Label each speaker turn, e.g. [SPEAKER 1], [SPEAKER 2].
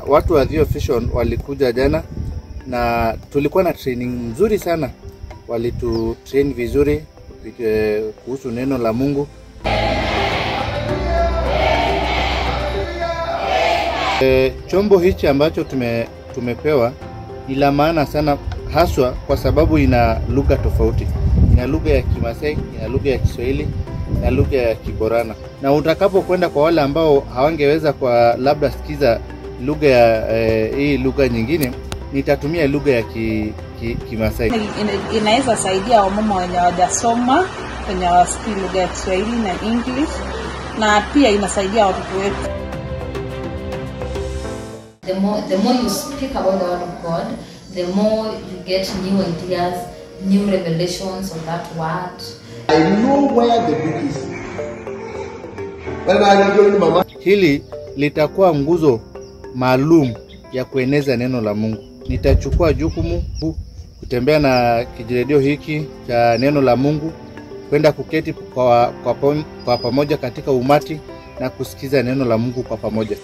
[SPEAKER 1] watu wa Theo Vision walikuja jana na tulikuwa na training nzuri sana. Walitu train vizuri kuhusu neno la Mungu. Chombo hichi ambacho tumepewa ni la maana sana, haswa kwa sababu ina lugha tofauti. Ina lugha ya Kimasai, ina lugha ya Kiswahili, na lugha ya Kiborana. Na utakapokwenda kwa wale ambao hawangeweza kwa labda sikiza lugha ya hii lugha nyingine, nitatumia lugha ya Kimasai.
[SPEAKER 2] Inaweza saidia wamama wenye hawajasoma kwenye wasikii lugha ya Kiswahili na English, na pia inasaidia watoto wetu.
[SPEAKER 3] The more you speak about the word of God, the more you get new ideas, new revelations of that word.
[SPEAKER 4] I know where the book is.
[SPEAKER 1] Hili litakuwa nguzo maalum ya kueneza neno la Mungu. Nitachukua jukumu kutembea na kijiredio hiki cha neno la Mungu, kwenda kuketi kwa pamoja katika umati na kusikiza neno la Mungu kwa pamoja.